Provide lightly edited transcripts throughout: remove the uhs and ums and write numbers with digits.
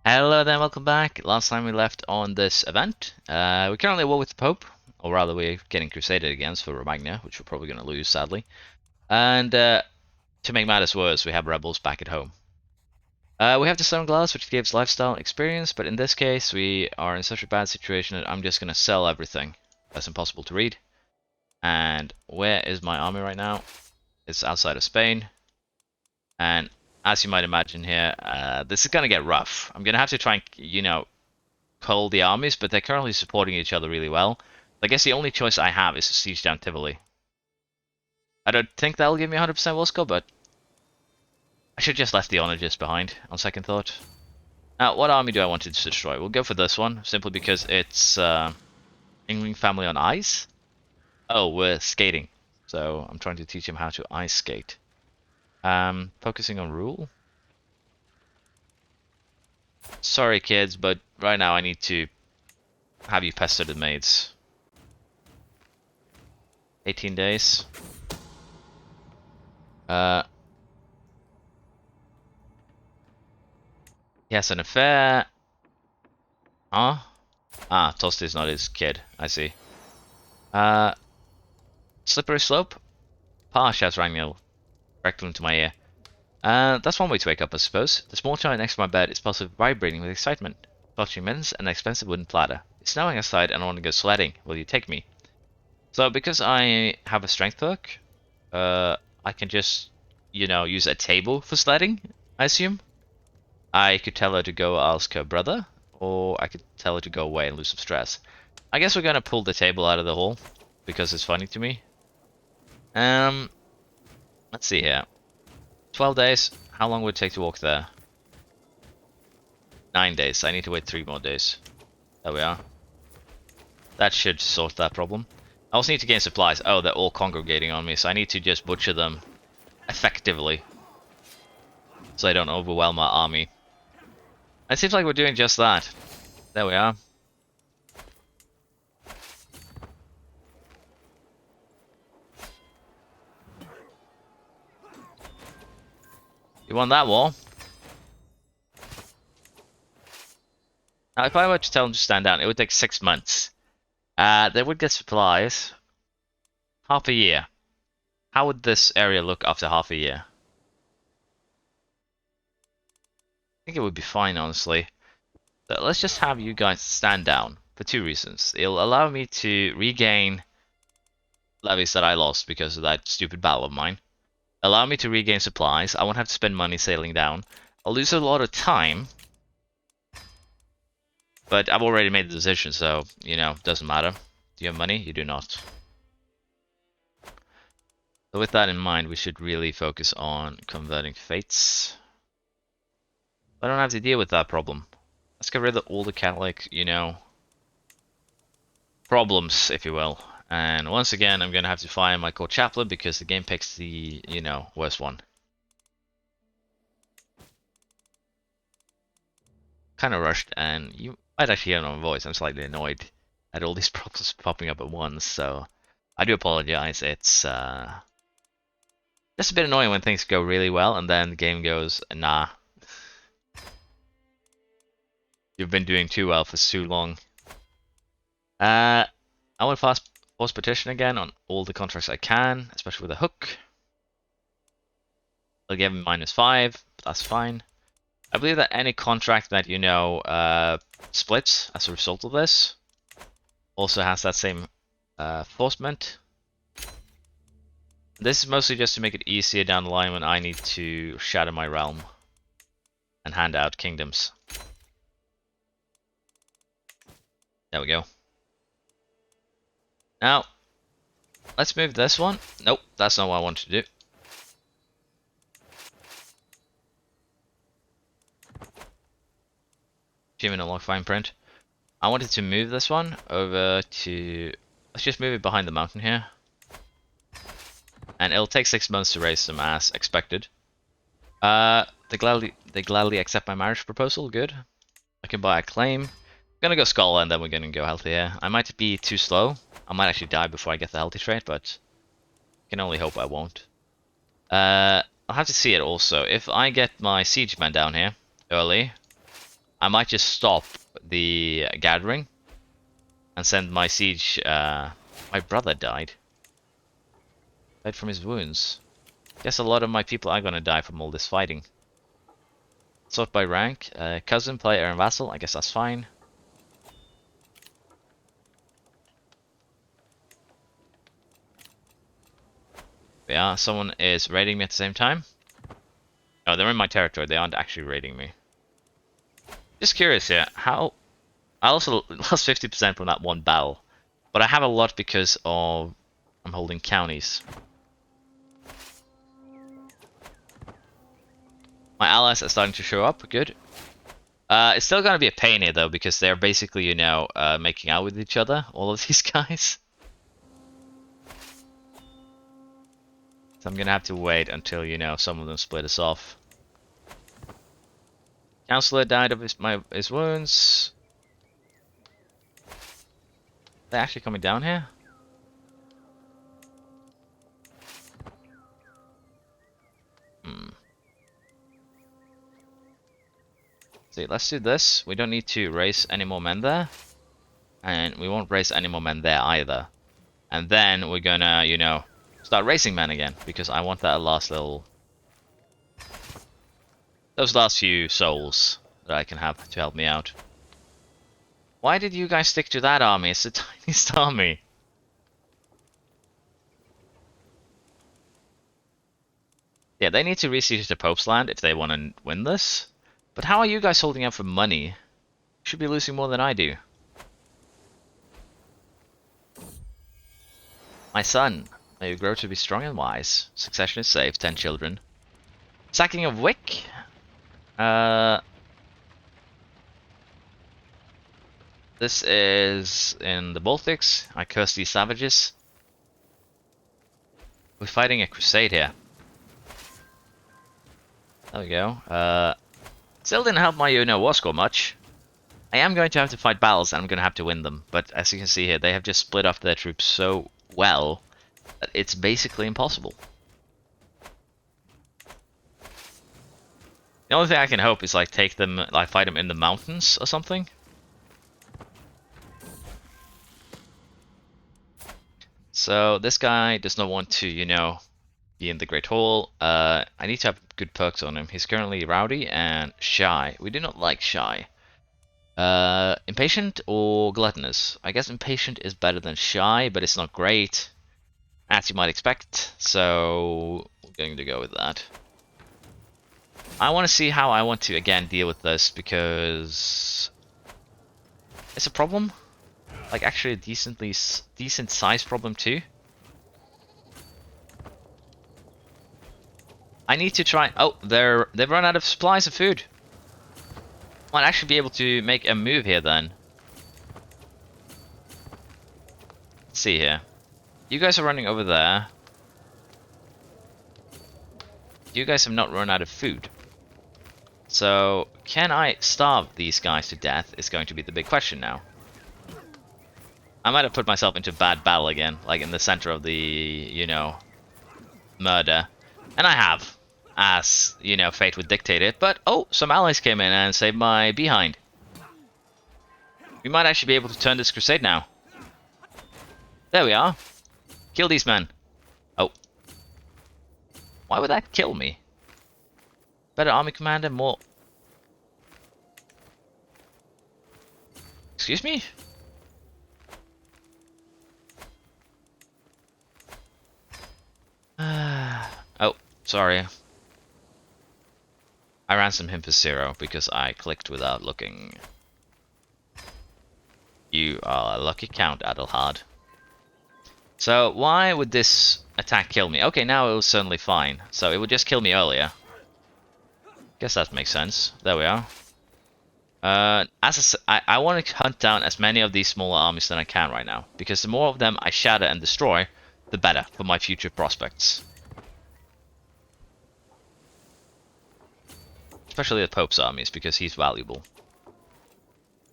Hello then, welcome back. Last time we left on this event, we're currently at war with the Pope, or rather we're getting Crusaded against for Romagna, which we're probably going to lose, sadly. And to make matters worse, we have rebels back at home. We have the Stone Glass, which gives lifestyle experience, but in this case we are in such a bad situation that I'm just going to sell everything. That's impossible to read. And where is my army right now? It's outside of Spain. And as you might imagine here, this is going to get rough. I'm going to have to try and, cull the armies, but they're currently supporting each other really well. I guess the only choice I have is to siege down Tivoli. I don't think that'll give me 100% will score, but I should just left the Onagist behind, on second thought. Now, what army do I want to destroy? We'll go for this one, simply because it's England family on ice. Oh, we're skating. So I'm trying to teach him how to ice skate. Focusing on rule. Sorry, kids, but right now I need to have you pester the maids. 18 days. He has an affair. Huh? Ah, Tosti's not his kid. I see. Slippery slope? Pa, shouts Ragnhild, directly into my ear. That's one way to wake up, I suppose. The small child next to my bed is possibly vibrating with excitement. Clutching mittens and an expensive wooden platter. It's snowing outside and I want to go sledding. Will you take me? So, because I have a strength perk, I can just, use a table for sledding, I assume. I could tell her to go ask her brother, or I could tell her to go away and lose some stress. I guess we're gonna pull the table out of the hole, because it's funny to me. Let's see here. 12 days. How long would it take to walk there? 9 days. I need to wait 3 more days. There we are. That should sort that problem. I also need to gain supplies. Oh, they're all congregating on me, so I need to just butcher them effectively, so I don't overwhelm my army. It seems like we're doing just that. There we are. You won that war. Now, if I were to tell them to stand down, it would take 6 months. They would get supplies. Half a year. How would this area look after half a year? I think it would be fine, honestly. So let's just have you guys stand down for 2 reasons. It'll allow me to regain levies that I lost because of that stupid battle of mine. Allow me to regain supplies. I won't have to spend money sailing down. I'll lose a lot of time, but I've already made the decision, so, doesn't matter. Do you have money? You do not. So with that in mind, we should really focus on converting fates. I don't have to deal with that problem. Let's get rid of all the Catholic, problems, if you will. And once again, I'm going to have to fire my court chaplain because the game picks the, worst one. Kind of rushed, and you might actually hear my voice. I'm slightly annoyed at all these problems popping up at once, so I do apologize. It's just a bit annoying when things go really well and then the game goes, nah. You've been doing too well for too long. I want to force petition again on all the contracts I can, especially with a hook. I'll give him -5, but that's fine. I believe that any contract that, splits as a result of this also has that same enforcement. This is mostly just to make it easier down the line when I need to shatter my realm and hand out kingdoms. There we go. Now, let's move this one. Nope, that's not what I wanted to do. Achievement unlocked fine print. I wanted to move this one over to... Let's just move it behind the mountain here. And it'll take 6 months to raise them as expected. They gladly accept my marriage proposal. Good. I can buy a claim. I'm gonna go Scholar and then we're gonna go healthy here. I might be too slow. I might actually die before I get the healthy trait, but I can only hope I won't. I'll have to see it also. If I get my siege men down here early, I might just stop the gathering and send my siege. My brother died. Died from his wounds. Guess a lot of my people are gonna die from all this fighting. Sort by rank. Cousin, player, and vassal. I guess that's fine. Yeah, someone is raiding me at the same time. No, they're in my territory. They aren't actually raiding me. Just curious here. How... I also lost 50% from that one battle. But I have a lot because of... I'm holding counties. My allies are starting to show up. Good. It's still gonna be a pain here though, because they're basically, you know, making out with each other. All of these guys. So I'm gonna have to wait until, you know, some of them split us off. Counselor died of his wounds. They're actually coming down here? See, let's do this. We don't need to raise any more men there. And we won't raise any more men there either. And then we're gonna, you know, start racing men again, because I want that last little... those last few souls that I can have to help me out. Why did you guys stick to that army? It's the tiniest army. Yeah, they need to re-siege the Pope's land if they want to win this. But how are you guys holding out for money? You should be losing more than I do. My son, may you grow to be strong and wise. Succession is safe, 10 children. Sacking of Wick? This is in the Baltics. I curse these savages. We're fighting a crusade here. There we go. Still didn't help my, you know, war score much. I am going to have to fight battles and I'm going to have to win them. But as you can see here, they have just split up their troops so well that it's basically impossible. The only thing I can hope is like take them, like fight them in the mountains or something. So this guy does not want to, you know, be in the Great Hall. I need to have good perks on him. He's currently rowdy and shy. We do not like shy. Impatient or gluttonous? I guess impatient is better than shy, but it's not great, as you might expect. So we're going to go with that. I want to see how I want to again deal with this, because it's a problem. Like actually a decent sized problem too. I need to try. Oh, they've run out of supplies of food. Might actually be able to make a move here then. Let's see here. You guys are running over there. You guys have not run out of food. So, can I starve these guys to death is going to be the big question now. I might have put myself into a bad battle again, like in the center of the, you know, murder. And I have, as, you know, fate would dictate it. But, oh, some allies came in and saved my behind. We might actually be able to turn this crusade now. There we are. Kill these men. Oh. Why would that kill me? Better army commander, more... Excuse me? Oh, sorry. I ransomed him for 0 because I clicked without looking. You are a lucky count, Adelhard. So, why would this attack kill me? Okay, now it was certainly fine. So, it would just kill me earlier. Guess that makes sense. There we are. I want to hunt down as many of these smaller armies than I can right now. Because the more of them I shatter and destroy, the better for my future prospects. Especially the Pope's armies, because he's valuable.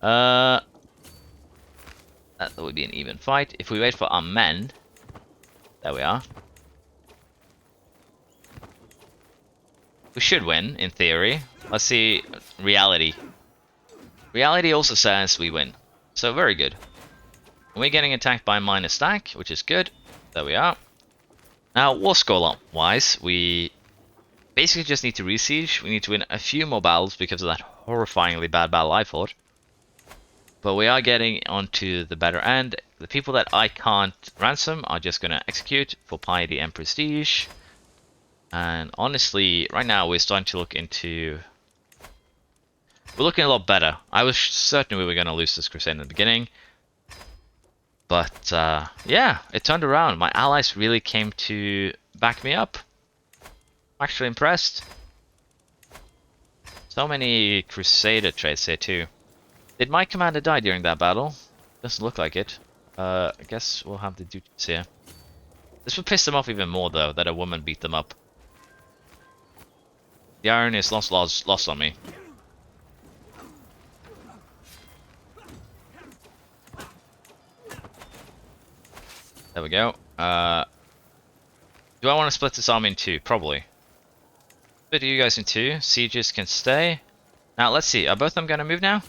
That would be an even fight. If we wait for our men... There we are. We should win, in theory. Let's see reality. Reality also says we win. So very good. And we're getting attacked by minus stack, which is good. There we are. Now, war score wise, we basically just need to re-siege. We need to win a few more battles because of that horrifyingly bad battle I fought. But we are getting onto the better end. The people that I can't ransom are just going to execute for piety and prestige. And honestly, right now we're starting to look into... We're looking a lot better. I was certain we were going to lose this crusade in the beginning. But yeah, it turned around. My allies really came to back me up. I'm actually impressed. So many Crusader traits here too. Did my commander die during that battle? Doesn't look like it. I guess we'll have the duties here. This would piss them off even more though, that a woman beat them up. The irony is lost on me. There we go. Do I want to split this army in two? Probably. Split you guys in two. Sieges can stay. Now, let's see. Are both of them going to move now?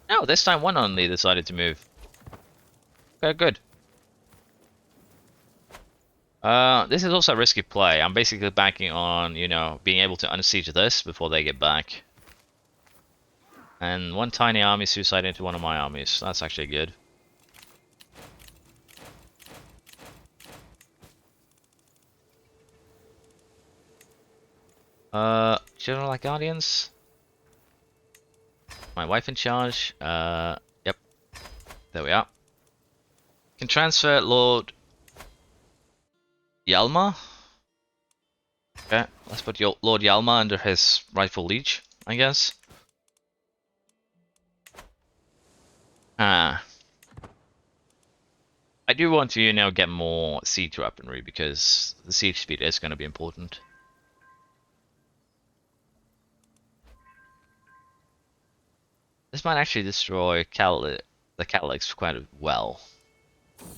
No, this time one only decided to move. Okay, good. This is also a risky play. I'm basically banking on, you know, being able to unsiege this before they get back. And one tiny army suicide into one of my armies. That's actually good. General like Guardians? My wife in charge. Yep. There we are. Can transfer Lord Yalma. Okay, let's put Lord Yalma under his rightful liege, I guess. I do want to, you know, get more siege weaponry because the siege speed is going to be important. This might actually destroy the Catholics quite well.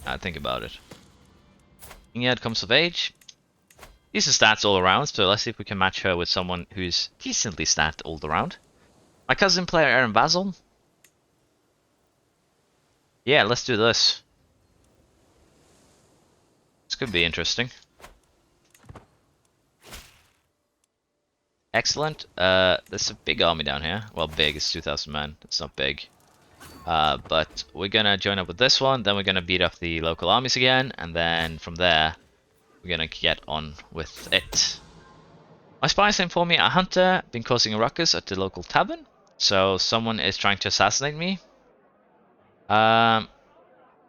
I think about it. Ingerd comes of age. Decent stats all around, so let's see if we can match her with someone who's decently stacked all around. My cousin player Aaron Basil. Yeah, let's do this. This could be interesting. Excellent. There's a big army down here. Well, big, it's 2,000 men. It's not big. But we're gonna join up with this one, then we're gonna beat up the local armies again, and then from there, we're gonna get on with it. My spies inform me a hunter been causing a ruckus at the local tavern, so someone is trying to assassinate me.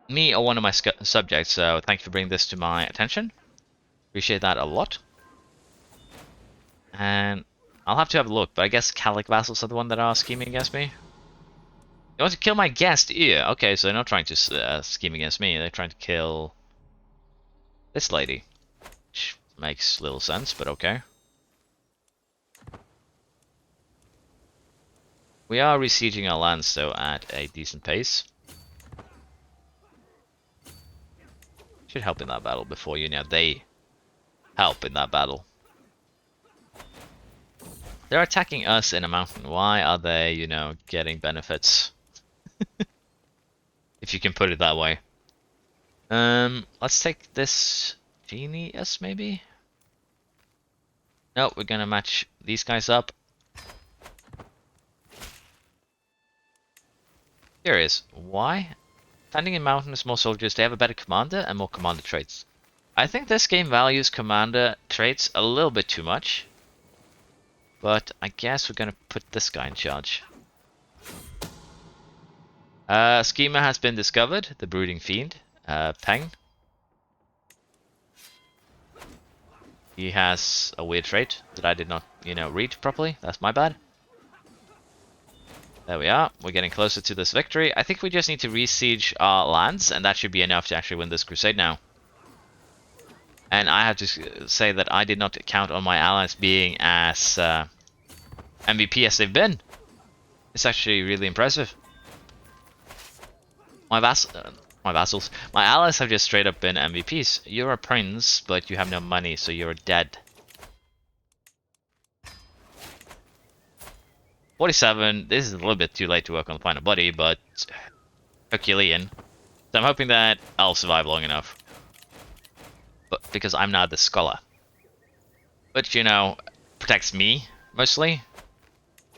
Me or one of my subjects, so thank you for bringing this to my attention. Appreciate that a lot. And I'll have to have a look, but I guess Catholic vassals are the one that are scheming against me. You want to kill my guest? Yeah, okay, so they're not trying to scheme against me, they're trying to kill this lady. Which makes little sense, but okay. We are besieging our lands, though, at a decent pace. Should help in that battle before, you know, they help in that battle. They're attacking us in a mountain. Why are they, you know, getting benefits? If you can put it that way. Let's take this Genius, maybe? No, we're gonna match these guys up. Curious, why? Standing in mountains, more soldiers, they have a better commander and more commander traits. I think this game values commander traits a little bit too much. But I guess we're gonna put this guy in charge. Schema has been discovered, the brooding fiend, Peng. He has a weird trait that I did not, you know, read properly. That's my bad. There we are. We're getting closer to this victory. I think we just need to re-siege our lands, and that should be enough to actually win this crusade now. And I have to say that I did not count on my allies being as MVP as they've been. It's actually really impressive. My vassals, my allies have just straight up been MVPs. You're a prince, but you have no money, so you're dead. 47. This is a little bit too late to work on the final body, but Herculean. So I'm hoping that I'll survive long enough. But because I'm not the scholar. But you know, protects me mostly.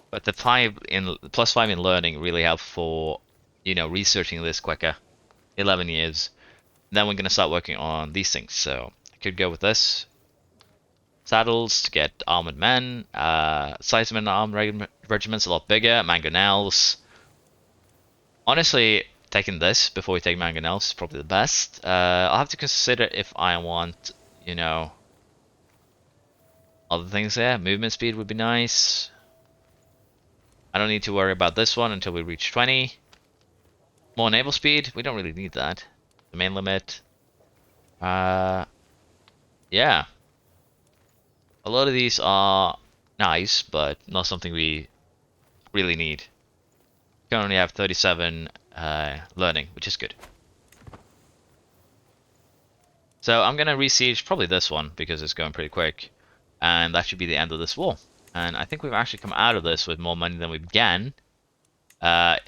But the +5 in learning really help for, you know, researching this quicker. 11 years. Then we're gonna start working on these things. So I could go with this. Saddles to get armored men. Size of an armed regiment's a lot bigger. Mangonels. Honestly, taking this before we take mangonels is probably the best. I'll have to consider if I want, you know, other things there. Movement speed would be nice. I don't need to worry about this one until we reach 20. More naval speed. We don't really need that. The main limit. Yeah. A lot of these are nice, but not something we really need. We can only have 37 learning, which is good. So I'm gonna re-siege probably this one because it's going pretty quick, and that should be the end of this war. And I think we've actually come out of this with more money than we began.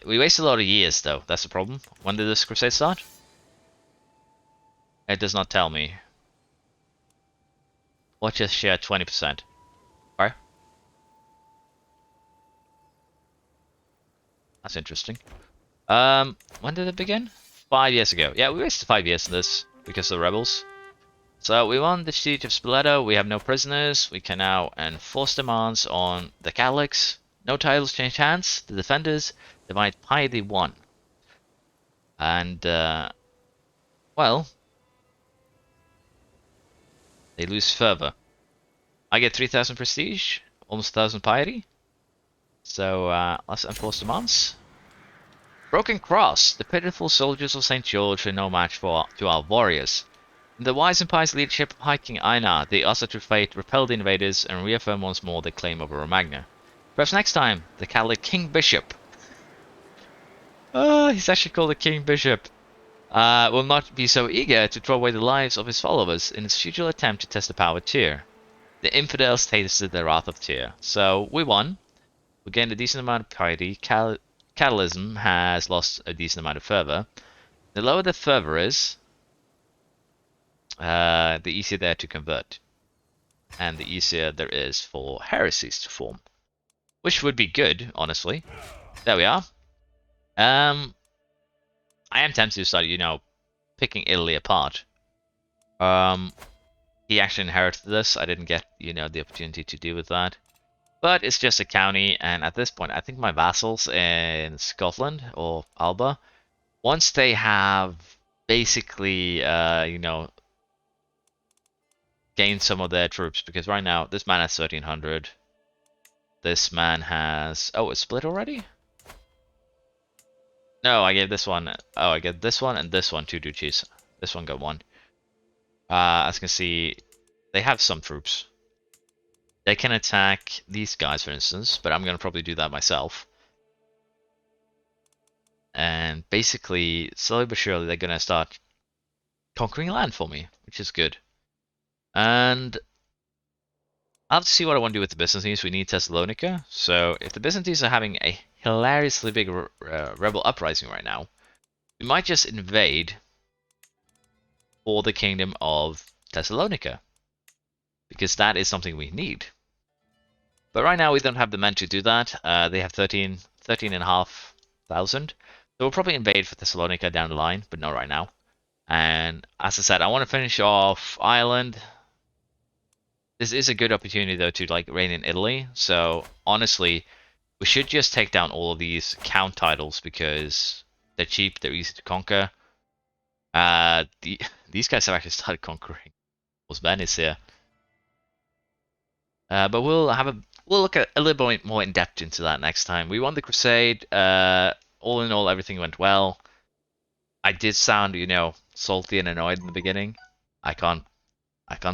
We wasted a lot of years though, that's the problem. When did this crusade start? It does not tell me. Let's just share 20%. Alright. That's interesting. When did it begin? 5 years ago. Yeah, we wasted 5 years in this because of the rebels. So we won the siege of Spoleto, we have no prisoners, we can now enforce demands on the Catholics. No titles change hands, the defenders divide piety 1. And, well, they lose fervor. I get 3,000 prestige, almost 1,000 piety. So, let's enforce demands. Broken Cross, the pitiful soldiers of St. George are no match to our warriors. In the wise and pious leadership of High King Einar, the Osseter fate repel the invaders and reaffirm once more their claim over Romagna. Perhaps next time, the Catholic King Bishop. He's actually called a King Bishop. Will not be so eager to throw away the lives of his followers in his futile attempt to test the power of Tyr. The infidels tasted the wrath of Tyr. So, we won. We gained a decent amount of piety. Catalysm has lost a decent amount of fervor. The lower the fervor is, the easier they are to convert. And the easier there is for heresies to form. Which would be good, honestly. There we are. I am tempted to start, you know, picking Italy apart. He actually inherited this. I didn't get, you know, the opportunity to deal with that. But it's just a county, and at this point, I think my vassals in Scotland, or Alba, once they have basically, you know, gained some of their troops, because right now, this man has 1,300. This man has... Oh, it's split already? No, I gave this one... Oh, I get this one and this one, 2 duchies. This one got 1. As you can see, they have some troops. They can attack these guys, for instance, but I'm going to probably do that myself. And basically, slowly but surely, they're going to start conquering land for me, which is good. And I'll have to see what I want to do with the Byzantines. We need Thessalonica. So if the Byzantines are having a hilariously big rebel uprising right now, we might just invade for the kingdom of Thessalonica. Because that is something we need. But right now we don't have the men to do that. They have 13,500. So we'll probably invade for Thessalonica down the line, but not right now. And as I said, I want to finish off Ireland. This is a good opportunity though to like reign in Italy. So honestly, we should just take down all of these count titles because they're cheap, they're easy to conquer. These guys have actually started conquering. Venice here. But we'll look at a little bit more in depth into that next time. We won the Crusade. All in all, everything went well. I did sound, you know, salty and annoyed in the beginning. I can't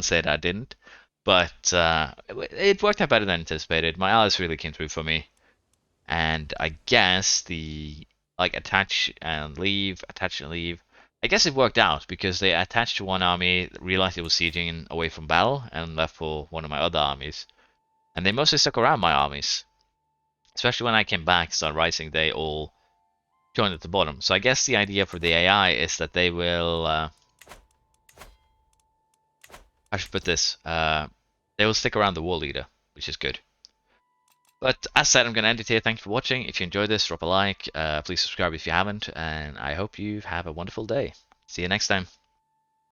say that I didn't. But it worked out better than anticipated. My allies really came through for me. And I guess the like attach and leave. I guess it worked out because they attached to one army, realized it was sieging away from battle, and left for one of my other armies. And they mostly stuck around my armies. especially when I came back, started rising, they all joined at the bottom. So I guess the idea for the AI is that they will, I should put this, they will stick around the wall leader, which is good. But as said, I'm going to end it here. Thanks for watching. If you enjoyed this, drop a like. Please subscribe if you haven't. And I hope you have a wonderful day. See you next time.